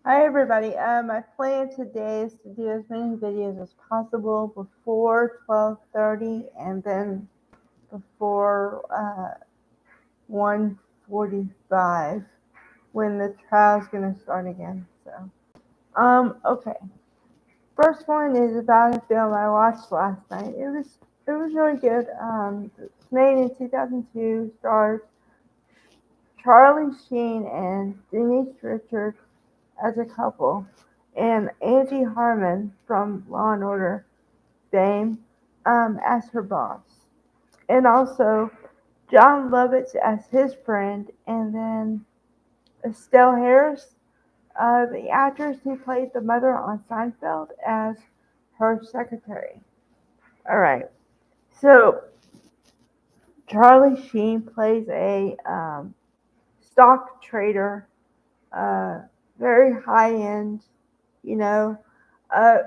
Hi everybody. My plan today is to do as many videos as possible before 12:30 and then before 1:45 when the trial's gonna start again. Okay. First one is about a film I watched last night. It was really good. It's made in 2002. Stars Charlie Sheen and Denise Richards as a couple, and Angie Harmon from Law and Order fame as her boss, and also John Lovitz as his friend, and then Estelle Harris, the actress who played the mother on Seinfeld, as her secretary. All right, so Charlie Sheen plays a stock trader, uh, very high end, you know, uh,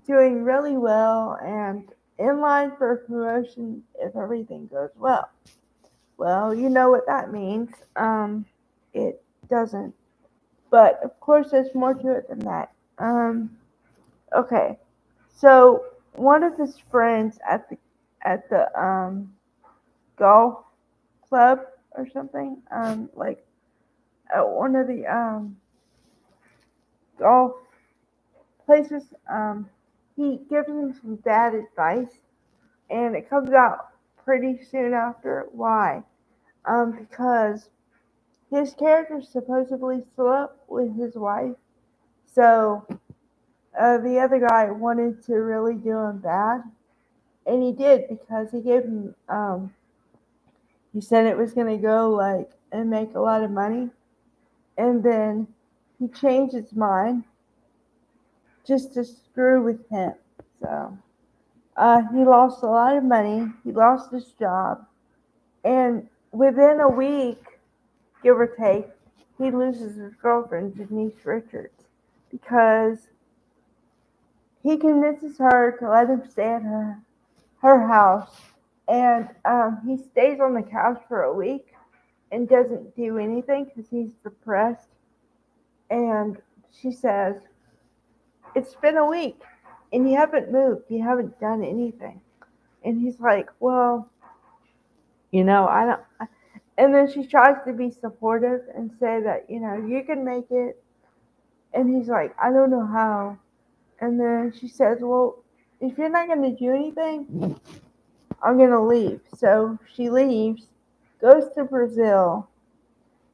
doing really well and in line for a promotion if everything goes well. Well, you know what that means. It doesn't. But of course, there's more to it than that. Okay. So one of his friends at the golf club or something, like at one of the golf places, he gives him some bad advice, and it comes out pretty soon after why. Because his character supposedly slept with his wife, so the other guy wanted to really do him bad, and he did because he gave him. He said it was gonna go like and make a lot of money, and then he changed his mind just to screw with him. So he lost a lot of money. He lost his job, and within a week, give or take, he loses his girlfriend, Denise Richards, because he convinces her to let him stay at her house, and he stays on the couch for a week and doesn't do anything because he's depressed. And she says, "It's been a week, and you haven't moved. You haven't done anything." And he's like, "Well, I don't." And then she tries to be supportive and say that, you can make it. And he's like, "I don't know how." And then she says, "Well, if you're not going to do anything, I'm going to leave." So she leaves, goes to Brazil.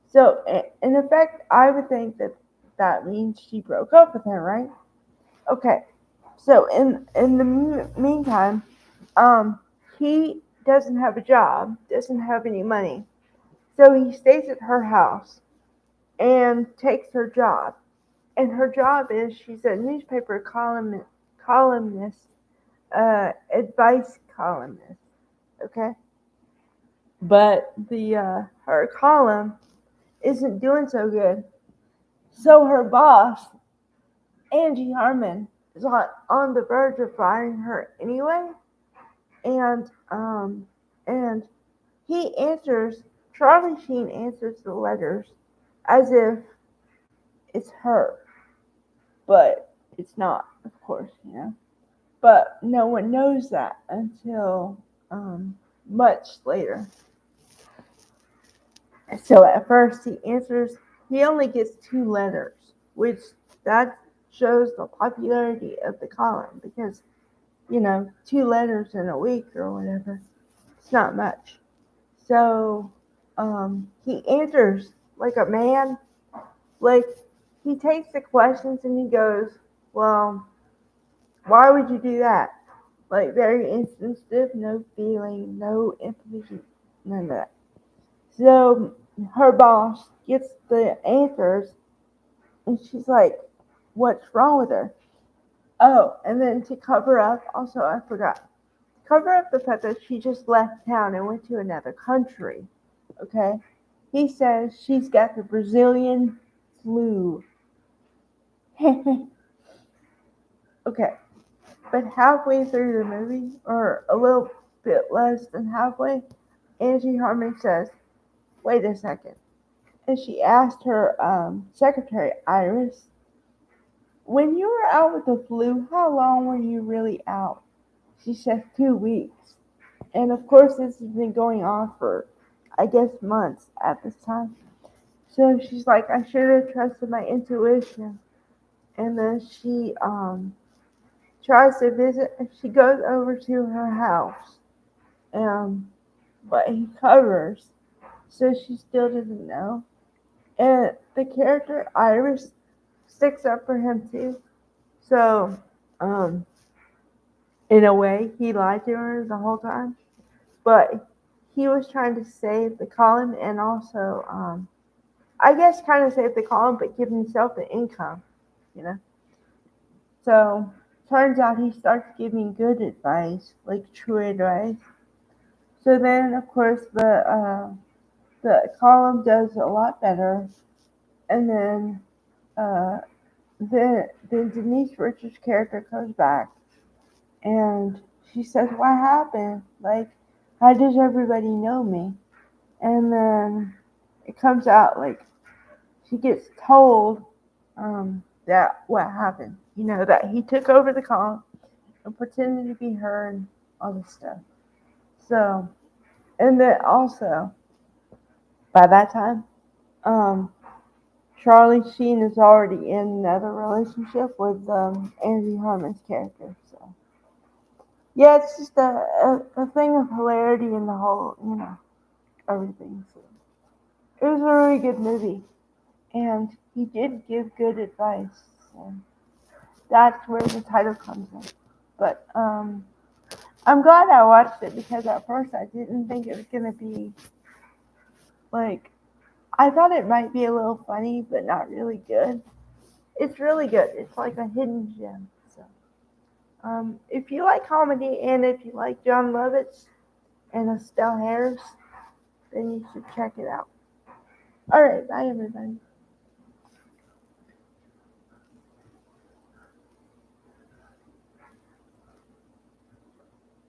So, in effect, I would think that that means she broke up with him, right? Okay. So, in the meantime, he doesn't have a job, doesn't have any money. So he stays at her house and takes her job. And her job is she's a newspaper columnist, advice columnist. Okay, but the her column isn't doing so good. So her boss, Angie Harmon, is on the verge of firing her anyway, and and he answers. Charlie Sheen answers the letters as if it's her, but it's not, of course. But no one knows that until much later. So at first he only gets two letters, which that shows the popularity of the column because, two letters in a week or whatever, it's not much. So he answers like a man, like he takes the questions and he goes, "Well, why would you do that?" Like very insensitive, no feeling, no empathy, none of that. So her boss gets the answers and she's like, "What's wrong with her?" Oh, and then to cover up, also I forgot. To cover up the fact that she just left town and went to another country. Okay? He says she's got the Brazilian flu. Okay. But halfway through the movie, or a little bit less than halfway, Angie Harmon says, "Wait a second." And she asked her secretary, Iris, when you were out with the flu, how long were you really out? She said 2 weeks. And of course, this has been going on for, I guess, months at this time. So she's like, I should have trusted my intuition. And then she tries to visit. She goes over to her house, but he covers, so she still doesn't know. And the character Iris sticks up for him too. So, um, in a way, he lied to her the whole time, but he was trying to save the column and also, I guess, kind of save the column, but give himself an income, you know. So, turns out he starts giving good advice, like true advice. So then, of course, the column does a lot better, and uh, then Denise Richards' character comes back, and she says, "What happened? Like, how does everybody know me?" And then it comes out like she gets told that what happened. You know, that he took over the column and pretended to be her and all this stuff. So, and then also by that time, um, Charlie Sheen is already in another relationship with Andy Harmon's character. So yeah, it's just a thing of hilarity in the whole, everything. So it was a really good movie, and he did give good advice. So that's where the title comes in. But I'm glad I watched it because at first I didn't think it was gonna be like I thought it might be a little funny, but not really good. It's really good. It's like a hidden gem. So, if you like comedy and if you like John Lovitz and Estelle Harris, then you should check it out. All right, bye everybody.